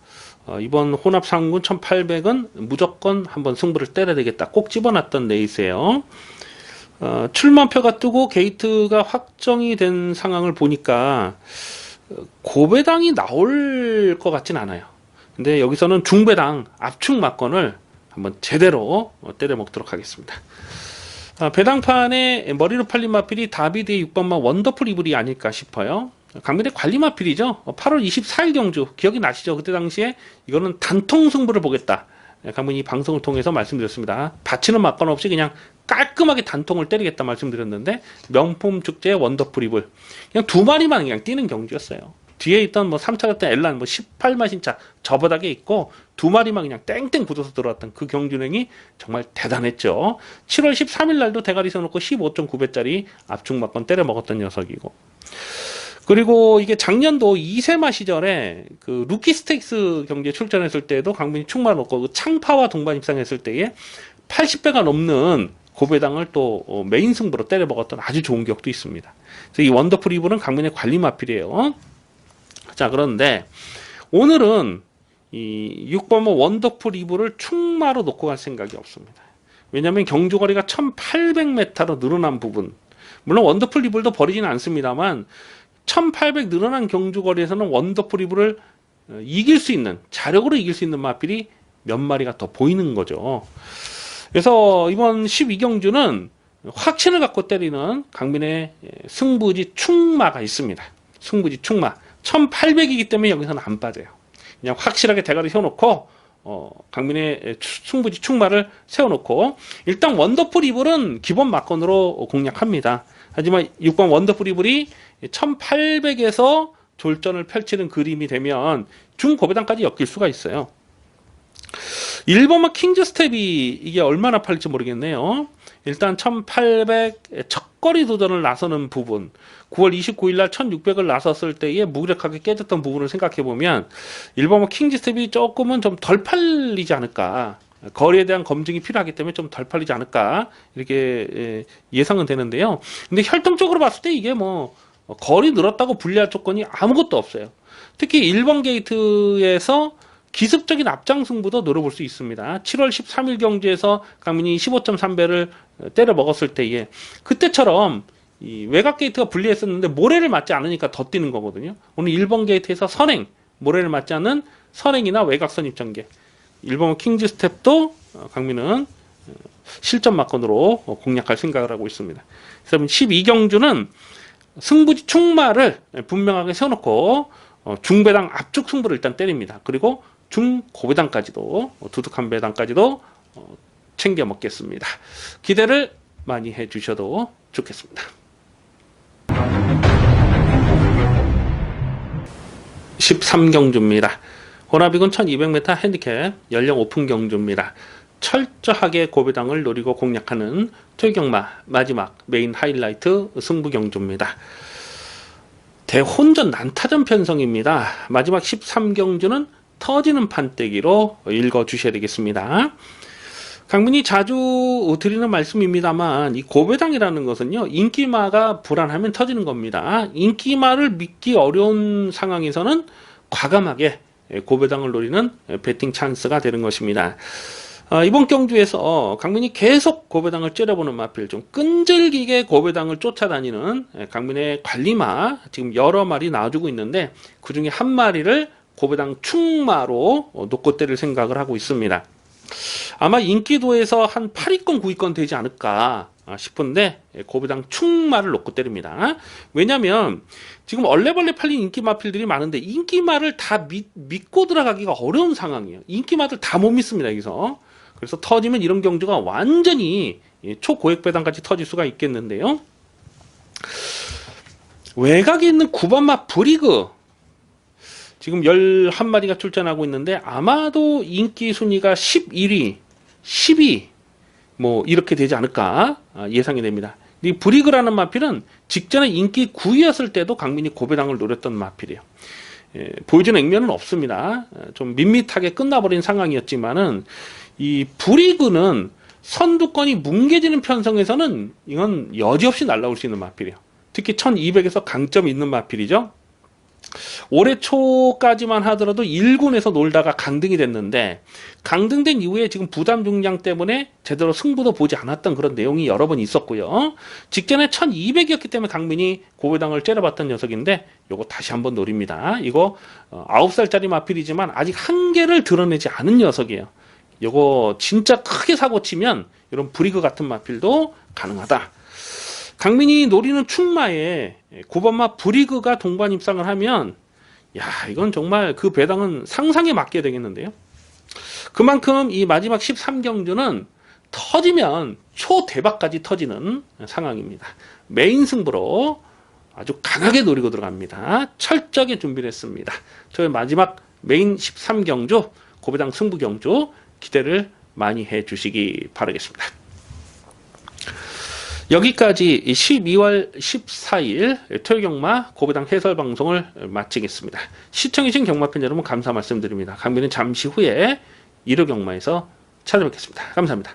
이번 혼합 3군 1800은 무조건 한번 승부를 때려야 되겠다 꼭 집어놨던 레이스예요. 출마표가 뜨고 게이트가 확정이 된 상황을 보니까 고배당이 나올 것 같진 않아요. 근데 여기서는 중배당 압축 막건을 한번 제대로 때려 먹도록 하겠습니다. 배당판에 머리로 팔린 마필이 다비드의 6번마 원더풀 이블이 아닐까 싶어요. 강민의 관리 마필이죠. 8월 24일 경주 기억이 나시죠? 그때 당시에 이거는 단통 승부를 보겠다. 강민이 방송을 통해서 말씀드렸습니다. 받치는 막건 없이 그냥 깔끔하게 단통을 때리겠다 말씀드렸는데 명품 축제 원더풀 이블 그냥 두 마리만 그냥 뛰는 경주였어요. 뒤에 있던 뭐 3차 같은 엘란 뭐 18마신차 저바닥에 있고 두 마리만 그냥 땡땡 굳어서 들어왔던 그 경주행이 정말 대단했죠. 7월 13일 날도 대가리 세워놓고 15.9배짜리 압축 막건 때려 먹었던 녀석이고, 그리고 이게 작년도 2세마 시절에 그 루키 스테이크스 경기에 출전했을 때도 강민이 충만 넣고 그 창파와 동반 입상했을 때에 80배가 넘는 고배당을 또 메인 승부로 때려 먹었던 아주 좋은 기억도 있습니다. 그래서 이 원더풀 이블은 강민의 관리 마필이에요. 자, 그런데 오늘은 이 6번모 원더풀 이블을 충마로 놓고 갈 생각이 없습니다. 왜냐하면 경주거리가 1800m로 늘어난 부분, 물론 원더풀 이블도 버리지는 않습니다만 1800 늘어난 경주거리에서는 원더풀 이블을 이길 수 있는, 자력으로 이길 수 있는 마필이 몇 마리가 더 보이는 거죠. 그래서 이번 12경주는 확신을 갖고 때리는 강민의 승부지 충마가 있습니다. 승부지 충마 1800이기 때문에 여기서는 안 빠져요. 그냥 확실하게 대가리 세워놓고 강민의 승부지 충마를 세워놓고 일단 원더풀 이블은 기본 막건으로 공략합니다. 하지만 6번 원더풀 이블이 1800에서 졸전을 펼치는 그림이 되면 중고배당까지 엮일 수가 있어요. 1번마 킹즈 스텝이 이게 얼마나 팔릴지 모르겠네요. 일단 1800 첫거리 도전을 나서는 부분, 9월 29일 날 1600을 나섰을 때에 무기력하게 깨졌던 부분을 생각해 보면 일본어 킹지 스텝이 조금은 좀 덜 팔리지 않을까. 거리에 대한 검증이 필요하기 때문에 좀 덜 팔리지 않을까 이렇게 예상은 되는데요. 근데 혈통적으로 봤을 때 이게 뭐 거리 늘었다고 분리할 조건이 아무것도 없어요. 특히 1번 게이트에서 기습적인 앞장 승부도 노려볼 수 있습니다. 7월 13일 경주에서 강민이 15.3배를 때려 먹었을 때에 그때처럼 이 외곽 게이트가 불리했었는데 모래를 맞지 않으니까 더 뛰는 거거든요. 오늘 1번 게이트에서 선행, 모래를 맞지 않는 선행이나 외곽선 입전개, 1번 킹즈 스텝도 강민은 실전 막건으로 공략할 생각을 하고 있습니다. 그래서 12경주는 승부지 충마를 분명하게 세워놓고 중배당 압축 승부를 일단 때립니다. 그리고 중고배당까지도 두둑한 배당까지도 챙겨 먹겠습니다. 기대를 많이 해주셔도 좋겠습니다. 13경주입니다. 호나비군 1200m 핸디캡 연령 오픈 경주입니다. 철저하게 고배당을 노리고 공략하는 토요경마 마지막 메인 하이라이트 승부 경주입니다. 대혼전 난타전 편성입니다. 마지막 13경주는 터지는 판때기로 읽어주셔야 되겠습니다. 강민이 자주 드리는 말씀입니다만 이 고배당이라는 것은요, 인기마가 불안하면 터지는 겁니다. 인기마를 믿기 어려운 상황에서는 과감하게 고배당을 노리는 배팅 찬스가 되는 것입니다. 이번 경주에서 강민이 계속 고배당을 째려보는 마필, 좀 끈질기게 고배당을 쫓아다니는 강민의 관리마 지금 여러 마리 놔주고 있는데 그 중에 한 마리를 고배당 충마로 놓고 때릴 생각을 하고 있습니다. 아마 인기도에서 한 8위권 9위권 되지 않을까 싶은데 고배당 충마를 놓고 때립니다. 왜냐면 지금 얼레벌레 팔린 인기 마필들이 많은데 인기마를 다 믿고 들어가기가 어려운 상황이에요. 인기마들 다 못 믿습니다, 여기서. 그래서 터지면 이런 경주가 완전히 초고액 배당까지 터질 수가 있겠는데요. 외곽에 있는 9번마 브리그 지금 11마리가 출전하고 있는데 아마도 인기 순위가 11위, 10위 뭐 이렇게 되지 않을까 예상이 됩니다. 이 브리그라는 마필은 직전에 인기 9위였을 때도 강민이 고배당을 노렸던 마필이에요. 보여주는 액면은 없습니다. 좀 밋밋하게 끝나버린 상황이었지만은 이 브리그는 선두권이 뭉개지는 편성에서는 이건 여지없이 날라올 수 있는 마필이에요. 특히 1200에서 강점이 있는 마필이죠. 올해 초까지만 하더라도 1군에서 놀다가 강등이 됐는데 강등된 이후에 지금 부담 중량 때문에 제대로 승부도 보지 않았던 그런 내용이 여러 번 있었고요. 직전에 1200이었기 때문에 강민이 고배당을 째려봤던 녀석인데 요거 다시 한번 노립니다. 이거 9살짜리 마필이지만 아직 한계를 드러내지 않은 녀석이에요. 요거 진짜 크게 사고치면 이런 브리그 같은 마필도 가능하다. 강민이 노리는 충마에 9번마 브리그가 동반 입상을 하면 야, 이건 정말 그 배당은 상상에 맞게 되겠는데요. 그만큼 이 마지막 13경주는 터지면 초대박까지 터지는 상황입니다. 메인 승부로 아주 강하게 노리고 들어갑니다. 철저하게 준비를 했습니다. 저희 마지막 메인 13경주 고배당 승부 경주 기대를 많이 해주시기 바라겠습니다. 여기까지 12월 14일 토요경마 고배당 해설 방송을 마치겠습니다. 시청해주신 경마팬 여러분 감사 말씀드립니다. 강민은 잠시 후에 일요경마에서 찾아뵙겠습니다. 감사합니다.